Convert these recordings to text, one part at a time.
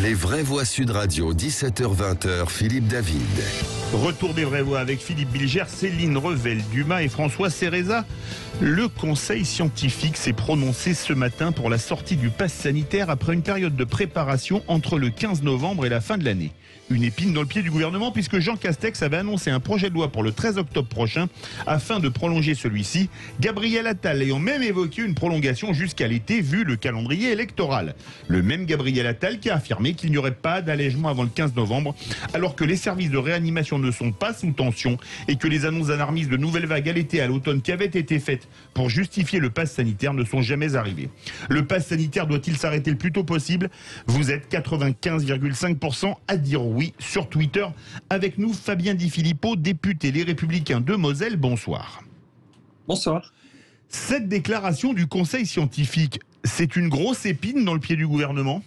Les vraies voix Sud Radio, 17h-20h, Philippe David. Retour des vraies voix avec Philippe Bilger, Céline Revel-Dumas et François Cereza. Le conseil scientifique s'est prononcé ce matin pour la sortie du pass sanitaire après une période de préparation entre le 15 novembre et la fin de l'année. Une épine dans le pied du gouvernement puisque Jean Castex avait annoncé un projet de loi pour le 13 octobre prochain afin de prolonger celui-ci. Gabriel Attal ayant même évoqué une prolongation jusqu'à l'été vu le calendrier électoral. Le même Gabriel Attal qui a affirmé qu'il n'y aurait pas d'allègement avant le 15 novembre alors que les services de réanimation ne sont pas sous tension et que les annonces alarmistes de nouvelles vagues à l'été et à l'automne qui avaient été faites pour justifier le pass sanitaire ne sont jamais arrivées. Le pass sanitaire doit-il s'arrêter le plus tôt possible? Vous êtes 95,5% à dire oui sur Twitter. Avec nous, Fabien Di Filippo, député Les Républicains de Moselle. Bonsoir. Bonsoir. Cette déclaration du Conseil scientifique, c'est une grosse épine dans le pied du gouvernement?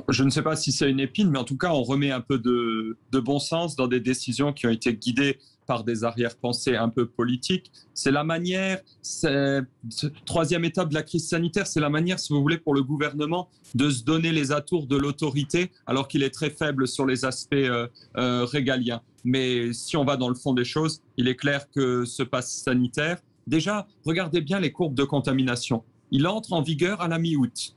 Je ne sais pas si c'est une épine, mais en tout cas, on remet un peu de bon sens dans des décisions qui ont été guidées par des arrière-pensées un peu politiques. C'est la manière, troisième étape de la crise sanitaire, c'est la manière, si vous voulez, pour le gouvernement de se donner les atours de l'autorité, alors qu'il est très faible sur les aspects régaliens. Mais si on va dans le fond des choses, il est clair que ce pass sanitaire, déjà, regardez bien les courbes de contamination. Il entre en vigueur à la mi-août.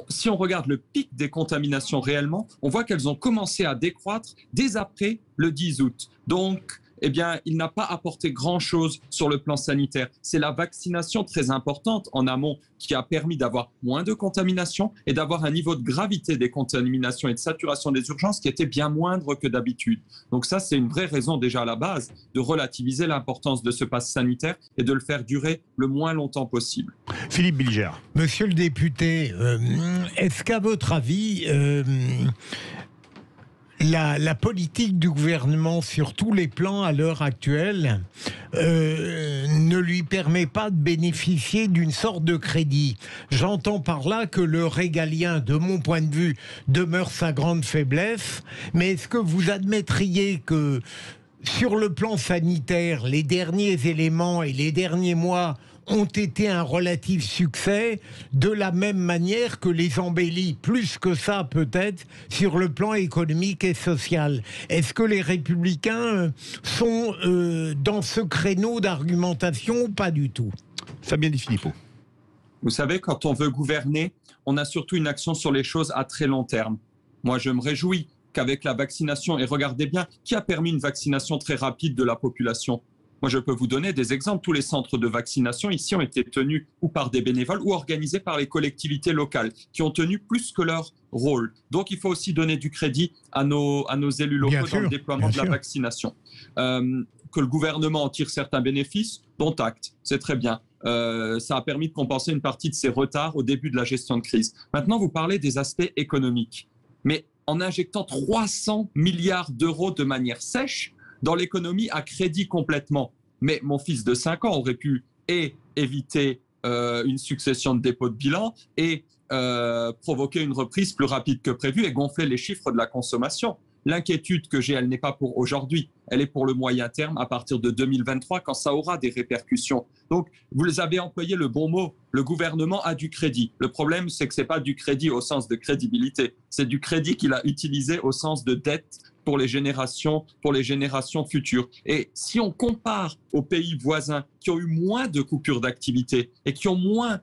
Si on regarde le pic des contaminations réellement, on voit qu'elles ont commencé à décroître dès après le 10 août. Donc, eh bien, il n'a pas apporté grand-chose sur le plan sanitaire. C'est la vaccination très importante en amont qui a permis d'avoir moins de contamination et d'avoir un niveau de gravité des contaminations et de saturation des urgences qui était bien moindre que d'habitude. Donc ça, c'est une vraie raison déjà à la base de relativiser l'importance de ce pass sanitaire et de le faire durer le moins longtemps possible. Philippe Bilger. Monsieur le député, est-ce qu'à votre avis, la politique du gouvernement sur tous les plans à l'heure actuelle ne lui permet pas de bénéficier d'une sorte de crédit? J'entends par là que le régalien, de mon point de vue, demeure sa grande faiblesse, mais est-ce que vous admettriez que sur le plan sanitaire, les derniers éléments et les derniers mois ont été un relatif succès, de la même manière que les embellis, plus que ça peut-être, sur le plan économique et social? Est-ce que les Républicains sont dans ce créneau d'argumentation ou pas du tout? Fabien Di Filippo. Vous savez, quand on veut gouverner, on a surtout une action sur les choses à très long terme. Moi, je me réjouis qu'avec la vaccination, et regardez bien, qui a permis une vaccination très rapide de la population? Moi, je peux vous donner des exemples. Tous les centres de vaccination ici ont été tenus ou par des bénévoles ou organisés par les collectivités locales qui ont tenu plus que leur rôle. Donc, il faut aussi donner du crédit à nos élus locaux dans le déploiement de la vaccination. Que le gouvernement en tire certains bénéfices, dont acte, c'est très bien. Ça a permis de compenser une partie de ces retards au début de la gestion de crise. Maintenant, vous parlez des aspects économiques. Mais en injectant 300 milliards d'euros de manière sèche dans l'économie à crédit complètement. Mais mon fils de 5 ans aurait pu éviter une succession de dépôts de bilan et provoquer une reprise plus rapide que prévu et gonfler les chiffres de la consommation. L'inquiétude que j'ai, elle n'est pas pour aujourd'hui, elle est pour le moyen terme à partir de 2023 quand ça aura des répercussions. Donc, vous avez employé le bon mot, le gouvernement a du crédit. Le problème, c'est que ce n'est pas du crédit au sens de crédibilité, c'est du crédit qu'il a utilisé au sens de dette pour les générations futures. Et si on compare aux pays voisins qui ont eu moins de coupures d'activité et qui ont moins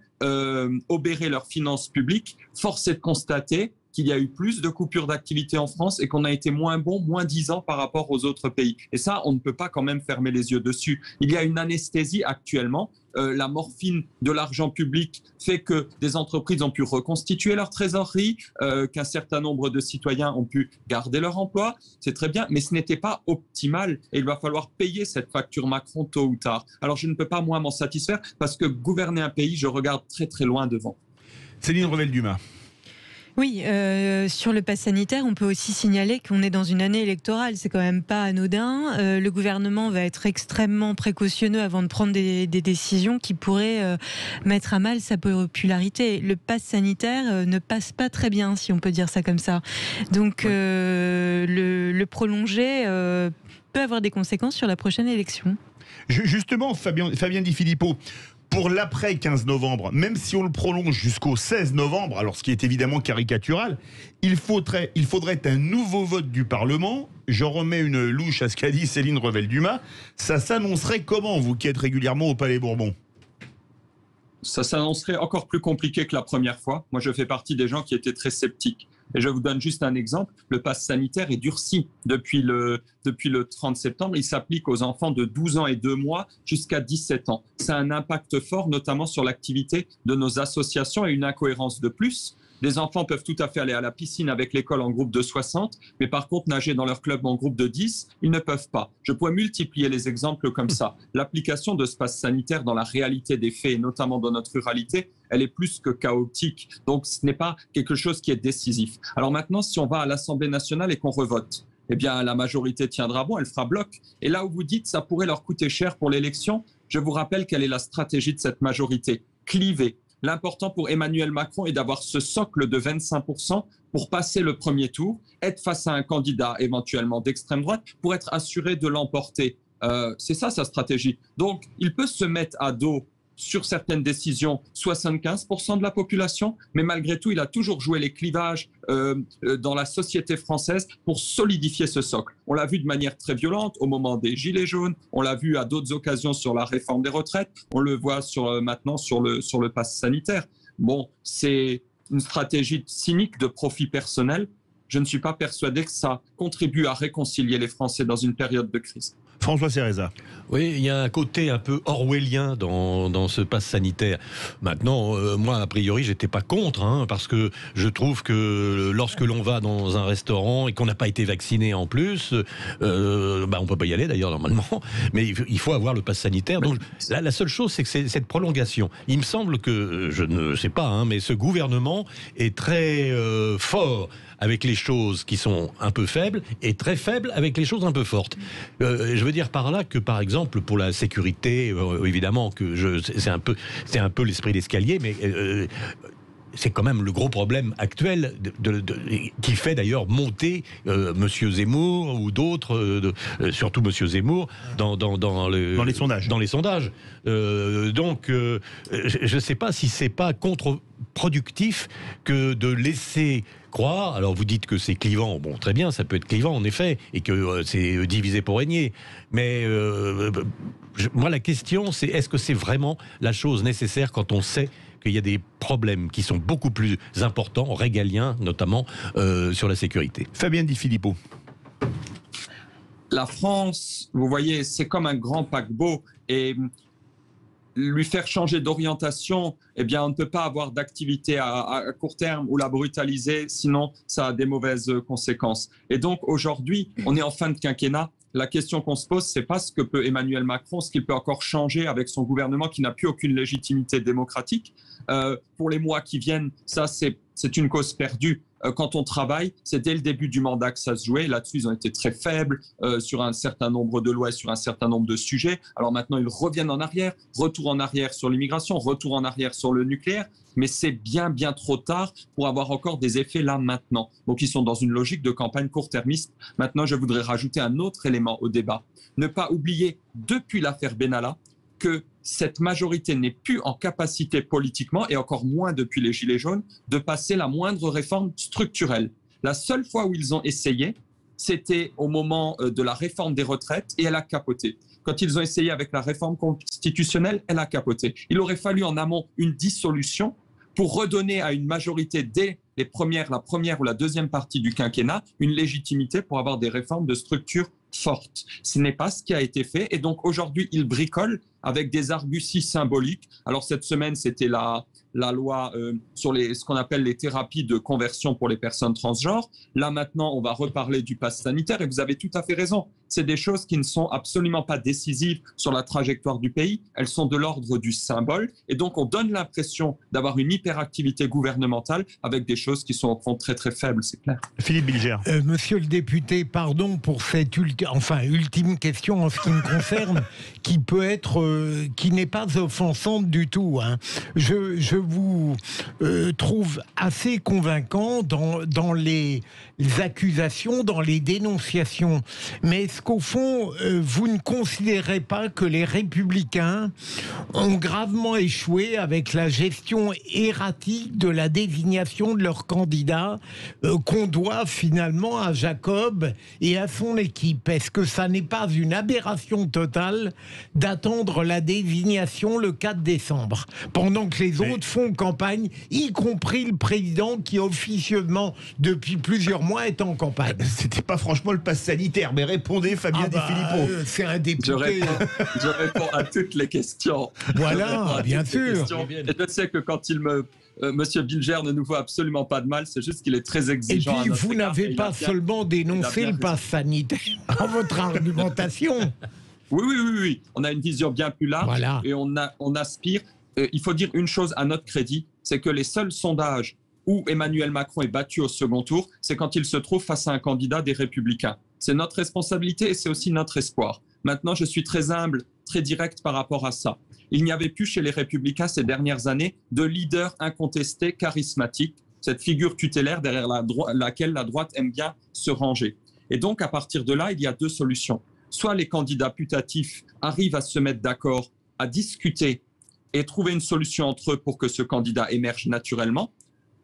obéré leurs finances publiques, force est de constater qu'il y a eu plus de coupures d'activité en France et qu'on a été moins bon, moins 10 ans par rapport aux autres pays. Et ça, on ne peut pas quand même fermer les yeux dessus. Il y a une anesthésie actuellement. La morphine de l'argent public fait que des entreprises ont pu reconstituer leur trésorerie, qu'un certain nombre de citoyens ont pu garder leur emploi. C'est très bien, mais ce n'était pas optimal et il va falloir payer cette facture Macron tôt ou tard. Alors je ne peux pas moi m'en satisfaire parce que gouverner un pays, je regarde très très loin devant. Céline Revel-Dumas. Oui, sur le pass sanitaire, on peut aussi signaler qu'on est dans une année électorale. C'est quand même pas anodin. Le gouvernement va être extrêmement précautionneux avant de prendre des décisions qui pourraient mettre à mal sa popularité. Le pass sanitaire ne passe pas très bien, si on peut dire ça comme ça. Donc, le prolonger peut avoir des conséquences sur la prochaine élection. Justement, Fabien Di Filippo, pour l'après 15 novembre, même si on le prolonge jusqu'au 16 novembre, alors ce qui est évidemment caricatural, il faudrait un nouveau vote du Parlement. Je remets une louche à ce qu'a dit Céline Revel-Dumas. Ça s'annoncerait comment, vous qui êtes régulièrement au Palais Bourbon ? Ça s'annoncerait encore plus compliqué que la première fois. Moi, je fais partie des gens qui étaient très sceptiques. Et je vous donne juste un exemple. Le pass sanitaire est durci depuis le 30 septembre. Il s'applique aux enfants de 12 ans et 2 mois jusqu'à 17 ans. Ça a un impact fort, notamment sur l'activité de nos associations et une incohérence de plus. Les enfants peuvent tout à fait aller à la piscine avec l'école en groupe de 60, mais par contre, nager dans leur club en groupe de 10, ils ne peuvent pas. Je pourrais multiplier les exemples comme ça. L'application de ce pass sanitaire dans la réalité des faits, et notamment dans notre ruralité, elle est plus que chaotique. Donc, ce n'est pas quelque chose qui est décisif. Alors maintenant, si on va à l'Assemblée nationale et qu'on revote, eh bien, la majorité tiendra bon, elle fera bloc. Et là où vous dites ça pourrait leur coûter cher pour l'élection, je vous rappelle quelle est la stratégie de cette majorité. Cliver. L'important pour Emmanuel Macron est d'avoir ce socle de 25% pour passer le premier tour, être face à un candidat éventuellement d'extrême droite pour être assuré de l'emporter. C'est ça sa stratégie. Donc, il peut se mettre à dos sur certaines décisions 75% de la population, mais malgré tout, il a toujours joué les clivages dans la société française pour solidifier ce socle. On l'a vu de manière très violente au moment des Gilets jaunes, on l'a vu à d'autres occasions sur la réforme des retraites, on le voit maintenant sur le pass sanitaire. Bon, c'est une stratégie cynique de profit personnel. Je ne suis pas persuadé que ça contribue à réconcilier les Français dans une période de crise. François Cereza. Oui, il y a un côté un peu orwellien dans ce pass sanitaire. Maintenant, moi, a priori, j'étais pas contre, parce que je trouve que lorsque l'on va dans un restaurant et qu'on n'a pas été vacciné en plus, on peut pas y aller d'ailleurs normalement, mais il faut avoir le pass sanitaire. Donc la seule chose, c'est que c'est cette prolongation. Il me semble que, je ne sais pas, mais ce gouvernement est très fort avec les choses qui sont un peu faibles et très faible avec les choses un peu fortes. Je veux dire par là que, par exemple, pour la sécurité, évidemment, c'est un peu l'esprit d'escalier, mais c'est quand même le gros problème actuel qui fait d'ailleurs monter Monsieur Zemmour ou d'autres, surtout Monsieur Zemmour, dans les sondages. Dans les sondages. Donc, je ne sais pas si c'est pas contre-productif que de laisser croire. Alors vous dites que c'est clivant. Bon, très bien, ça peut être clivant en effet, et que c'est divisé pour régner. Mais moi, la question, c'est est-ce que c'est vraiment la chose nécessaire quand on sait qu'il y a des problèmes qui sont beaucoup plus importants, régaliens notamment, sur la sécurité. Fabien Di Filippo. La France, vous voyez, c'est comme un grand paquebot, et lui faire changer d'orientation, eh bien, on ne peut pas avoir d'activité à court terme ou la brutaliser, sinon ça a des mauvaises conséquences. Et donc aujourd'hui, on est en fin de quinquennat. La question qu'on se pose, c'est pas ce que peut Emmanuel Macron, ce qu'il peut encore changer avec son gouvernement qui n'a plus aucune légitimité démocratique. Pour les mois qui viennent, ça c'est une cause perdue. Quand on travaille, c'est dès le début du mandat que ça se jouait. Là-dessus, ils ont été très faibles sur un certain nombre de lois et sur un certain nombre de sujets. Alors maintenant, ils reviennent en arrière, retour en arrière sur l'immigration, retour en arrière sur le nucléaire. Mais c'est bien trop tard pour avoir encore des effets là maintenant. Donc ils sont dans une logique de campagne court-termiste. Maintenant, je voudrais rajouter un autre élément au débat. Ne pas oublier, depuis l'affaire Benalla, que cette majorité n'est plus en capacité politiquement, et encore moins depuis les Gilets jaunes, de passer la moindre réforme structurelle. La seule fois où ils ont essayé, c'était au moment de la réforme des retraites, et elle a capoté. Quand ils ont essayé avec la réforme constitutionnelle, elle a capoté. Il aurait fallu en amont une dissolution pour redonner à une majorité dès la première ou la deuxième partie du quinquennat une légitimité pour avoir des réformes de structure fortes. Ce n'est pas ce qui a été fait, et donc aujourd'hui, ils bricolent avec des arguties symboliques. Alors cette semaine, c'était la loi sur ce qu'on appelle les thérapies de conversion pour les personnes transgenres. Là maintenant, on va reparler du pass sanitaire, et vous avez tout à fait raison. C'est des choses qui ne sont absolument pas décisives sur la trajectoire du pays. Elles sont de l'ordre du symbole, et donc on donne l'impression d'avoir une hyperactivité gouvernementale avec des choses qui sont au fond très très faibles, c'est clair. Philippe Bilger. Monsieur le député, pardon pour cette ultime question en ce qui me concerne, qui n'est pas offensante du tout. Je vous trouve assez convaincant dans les accusations, dans les dénonciations. Mais est-ce est-ce qu'au fond, vous ne considérez pas que les Républicains ont gravement échoué avec la gestion erratique de la désignation de leurs candidats qu'on doit finalement à Jacob et à son équipe? Est-ce que ça n'est pas une aberration totale d'attendre la désignation le 4 décembre, pendant que les autres font campagne, y compris le président qui officieusement, depuis plusieurs mois, est en campagne? C'était pas franchement le pass sanitaire, mais répondez Fabien Di Filippo. C'est un député. Je réponds à toutes les questions. Voilà, bien sûr. Et je sais que quand Monsieur Bilger ne nous voit absolument pas de mal, c'est juste qu'il est très exigeant. Et puis, vous n'avez pas seulement dénoncé le pass sanitaire dans votre argumentation. Oui. On a une vision bien plus large, voilà. Et on aspire. Il faut dire une chose à notre crédit, c'est que les seuls sondages où Emmanuel Macron est battu au second tour, c'est quand il se trouve face à un candidat des Républicains. C'est notre responsabilité et c'est aussi notre espoir. Maintenant, je suis très humble, très direct par rapport à ça. Il n'y avait plus chez les Républicains ces dernières années de leader incontesté, charismatique, cette figure tutélaire derrière laquelle la droite aime bien se ranger. Et donc, à partir de là, il y a deux solutions. Soit les candidats putatifs arrivent à se mettre d'accord, à discuter et trouver une solution entre eux pour que ce candidat émerge naturellement,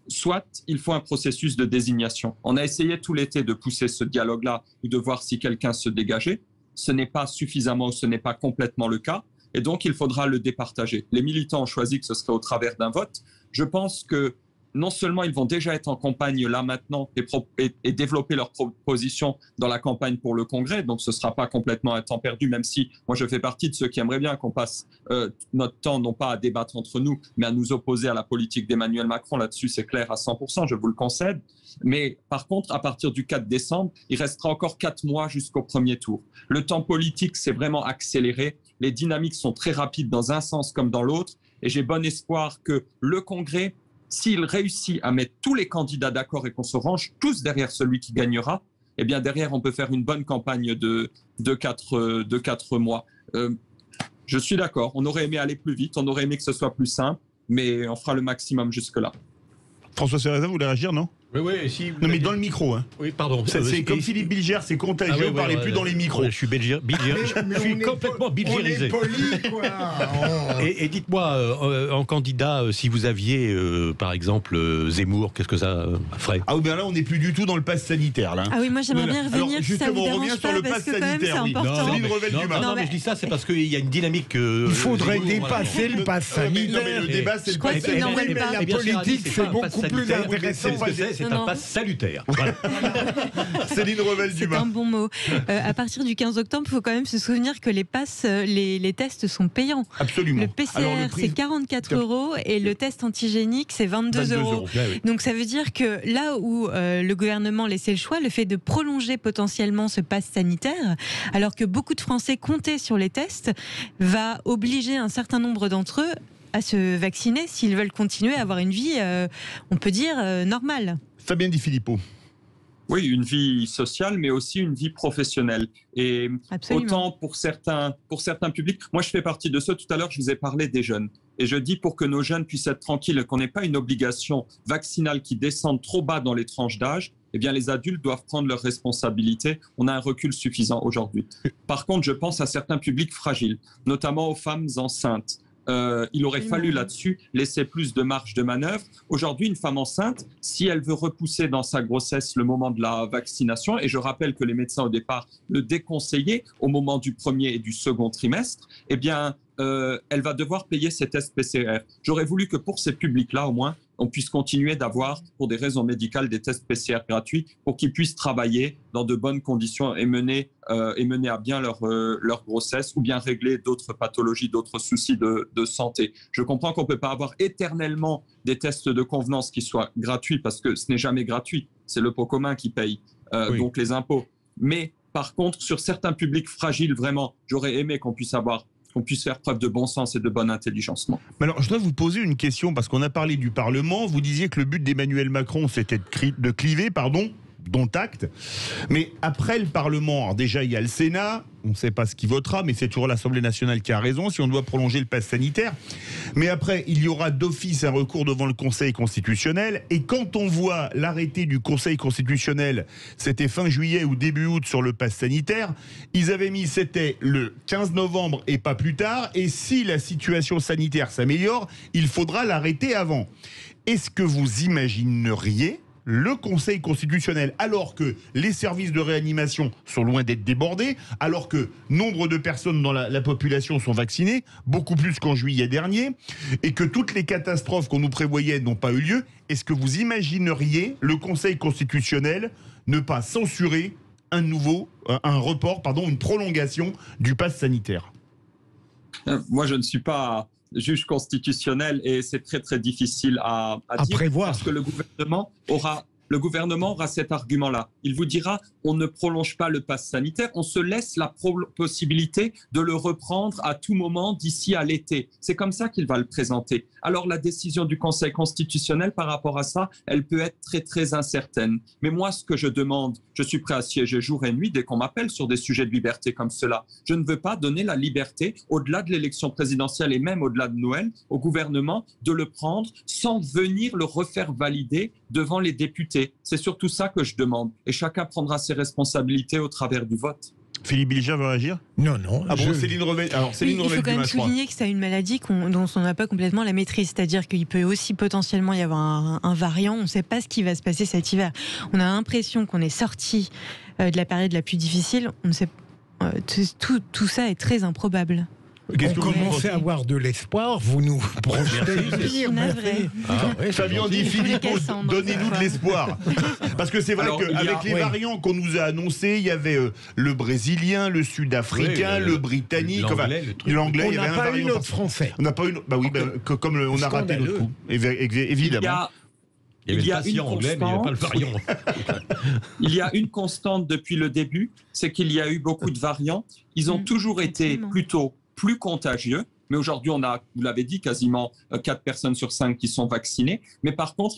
soit il faut un processus de désignation. On a essayé tout l'été de pousser ce dialogue-là ou de voir si quelqu'un se dégageait. Ce n'est pas suffisamment ou ce n'est pas complètement le cas. Et donc, il faudra le départager. Les militants ont choisi que ce serait au travers d'un vote. Je pense que non seulement ils vont déjà être en campagne là maintenant et développer leurs propositions dans la campagne pour le Congrès, donc ce ne sera pas complètement un temps perdu, même si moi je fais partie de ceux qui aimeraient bien qu'on passe notre temps non pas à débattre entre nous, mais à nous opposer à la politique d'Emmanuel Macron. Là-dessus, c'est clair à 100%, je vous le concède. Mais par contre, à partir du 4 décembre, il restera encore 4 mois jusqu'au premier tour. Le temps politique s'est vraiment accéléré. Les dynamiques sont très rapides dans un sens comme dans l'autre. Et j'ai bon espoir que le Congrès, s'il réussit à mettre tous les candidats d'accord et qu'on se range tous derrière celui qui gagnera, eh bien derrière, on peut faire une bonne campagne de 4 mois. Je suis d'accord, on aurait aimé aller plus vite, on aurait aimé que ce soit plus simple, mais on fera le maximum jusque-là. François Cereza, vous voulez réagir, non? Oui, si. Non, mais dans le micro. Hein. Oui, pardon. C'est comme Philippe Bilger, c'est contagieux, vous ne parlez plus dans les micros. Je suis je suis complètement bilgerisé. On est poli, quoi. Et dites-moi, en candidat, si vous aviez, par exemple, Zemmour, qu'est-ce que ça ferait? Ah oui, bien là, on n'est plus du tout dans le pass sanitaire, là. Ah oui, moi j'aimerais bien revenir. Alors, justement, on revient sur le pass sanitaire. C'est une Revel du Non, mais je dis ça, c'est parce qu'il y a une dynamique. Il faudrait dépasser le pass sanitaire. Mais le débat, c'est le pass sanitaire. La politique, c'est beaucoup plus intéressant. C'est un pass salutaire. Voilà. Céline Revel-Dumas. C'est un bon mot. À partir du 15 octobre, il faut quand même se souvenir que les tests sont payants. Absolument. Le PCR, c'est 44 € et le test antigénique, c'est 22 €. Donc ça veut dire que là où le gouvernement laissait le choix, le fait de prolonger potentiellement ce pass sanitaire, alors que beaucoup de Français comptaient sur les tests, va obliger un certain nombre d'entre eux à se vacciner s'ils veulent continuer à avoir une vie, on peut dire, normale. Fabien Di Filippo. Oui, une vie sociale, mais aussi une vie professionnelle. Et absolument. Autant pour certains publics, moi je fais partie de ceux, tout à l'heure je vous ai parlé des jeunes. Et je dis pour que nos jeunes puissent être tranquilles, qu'on n'ait pas une obligation vaccinale qui descende trop bas dans les tranches d'âge, eh bien les adultes doivent prendre leurs responsabilités. On a un recul suffisant aujourd'hui. Par contre, je pense à certains publics fragiles, notamment aux femmes enceintes. Il aurait fallu là-dessus laisser plus de marge de manœuvre. Aujourd'hui, une femme enceinte, si elle veut repousser dans sa grossesse le moment de la vaccination, et je rappelle que les médecins au départ le déconseillaient au moment du premier et du second trimestre, eh bien, elle va devoir payer ses tests PCR. J'aurais voulu que pour ces publics-là, au moins, on puisse continuer d'avoir, pour des raisons médicales, des tests PCR gratuits pour qu'ils puissent travailler dans de bonnes conditions et mener à bien leur grossesse ou bien régler d'autres pathologies, d'autres soucis de santé. Je comprends qu'on ne peut pas avoir éternellement des tests de convenance qui soient gratuits parce que ce n'est jamais gratuit. C'est le pot commun qui paye, donc les impôts. Mais par contre, sur certains publics fragiles, vraiment, j'aurais aimé qu'on puisse faire preuve de bon sens et de bonne intelligence. Mais alors, je dois vous poser une question, parce qu'on a parlé du Parlement. Vous disiez que le but d'Emmanuel Macron, c'était de cliver, dont acte. Mais après le Parlement, alors déjà il y a le Sénat, on ne sait pas ce qui votera, mais c'est toujours l'Assemblée nationale qui a raison si on doit prolonger le pass sanitaire. Mais après, il y aura d'office un recours devant le Conseil constitutionnel. Et quand on voit l'arrêté du Conseil constitutionnel, c'était fin juillet ou début août sur le pass sanitaire, ils avaient mis, c'était le 15 novembre et pas plus tard. Et si la situation sanitaire s'améliore, il faudra l'arrêter avant. Est-ce que vous imagineriez le Conseil constitutionnel, alors que les services de réanimation sont loin d'être débordés, alors que nombre de personnes dans la population sont vaccinées, beaucoup plus qu'en juillet dernier, et que toutes les catastrophes qu'on nous prévoyait n'ont pas eu lieu, est-ce que vous imagineriez le Conseil constitutionnel ne pas censurer une prolongation du pass sanitaire ? Moi, je ne suis pas juge constitutionnel et c'est très très difficile à dire prévoir. Parce que le gouvernement aura cet argument-là. Il vous dira, on ne prolonge pas le pass sanitaire, on se laisse la possibilité de le reprendre à tout moment d'ici à l'été. C'est comme ça qu'il va le présenter. Alors la décision du Conseil constitutionnel par rapport à ça, elle peut être très très incertaine. Mais moi, ce que je demande, je suis prêt à siéger jour et nuit dès qu'on m'appelle sur des sujets de liberté comme cela. Je ne veux pas donner la liberté, au-delà de l'élection présidentielle et même au-delà de Noël, au gouvernement de le prendre sans venir le refaire valider devant les députés. C'est surtout ça que je demande. Et chacun prendra ses responsabilités au travers du vote. Philippe Bilger veut réagir ? Non. Ah bon, Céline Revel. Alors, Céline Revel, il faut quand même souligner que c'est une maladie dont on n'a pas complètement la maîtrise. C'est-à-dire qu'il peut aussi potentiellement y avoir un variant. On ne sait pas ce qui va se passer cet hiver. On a l'impression qu'on est sorti de la période la plus difficile. On ne sait, tout ça est très très On commençait à avoir de l'espoir, vous nous projetez pire. Fabien Di Filippo, donnez-nous de l'espoir. Parce que c'est vrai qu'avec les variants qu'on nous a annoncés, il y avait le brésilien, le sud-africain, le britannique, l'anglais, il y avait un variant. On n'a pas eu notre français. On n'a pas eu, comme on a raté notre coup, évidemment. Il y a une constante depuis le début, c'est qu'il y a eu beaucoup de variants. Ils ont toujours été plutôt plus contagieux, mais aujourd'hui on a, vous l'avez dit, quasiment 4 personnes sur 5 qui sont vaccinées. Mais par contre,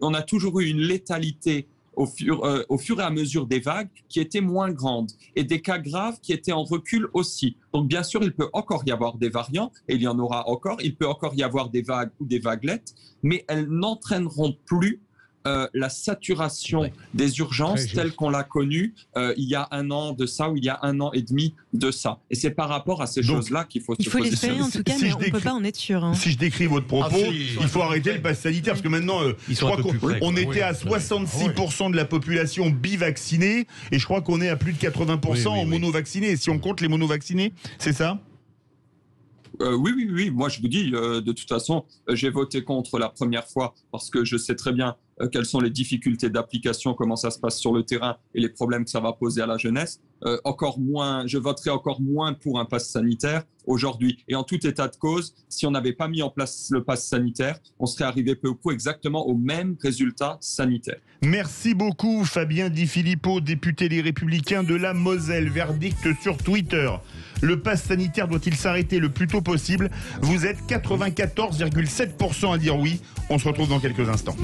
on a toujours eu une létalité au fur et à mesure des vagues qui était moins grande et des cas graves qui étaient en recul aussi. Donc bien sûr, il peut encore y avoir des variants et il y en aura encore. Il peut encore y avoir des vagues ou des vaguelettes, mais elles n'entraîneront plus la saturation des urgences telle qu'on l'a connue il y a un an de ça ou il y a 1 an et demi de ça. Et c'est par rapport à ces choses-là qu'il faut se positionner. Il faut l'espérer en tout cas, mais on ne peut pas en être sûr. Si je décris votre propos, il faut arrêter le pass sanitaire parce que maintenant, je crois qu'on était à 66% de la population bivaccinée et je crois qu'on est à plus de 80% en monovaccinés. Si on compte les monovaccinés, c'est ça ? Oui. Moi, je vous dis, de toute façon, j'ai voté contre la première fois parce que je sais très bien quelles sont les difficultés d'application, comment ça se passe sur le terrain et les problèmes que ça va poser à la jeunesse. Je voterai encore moins pour un pass sanitaire aujourd'hui. Et en tout état de cause, si on n'avait pas mis en place le pass sanitaire, on serait arrivé peu ou prou exactement au même résultat sanitaire. Merci beaucoup Fabien Di Filippo, député Les Républicains de la Moselle. Verdict sur Twitter. Le pass sanitaire doit-il s'arrêter le plus tôt possible ? Vous êtes 94,7% à dire oui. On se retrouve dans quelques instants.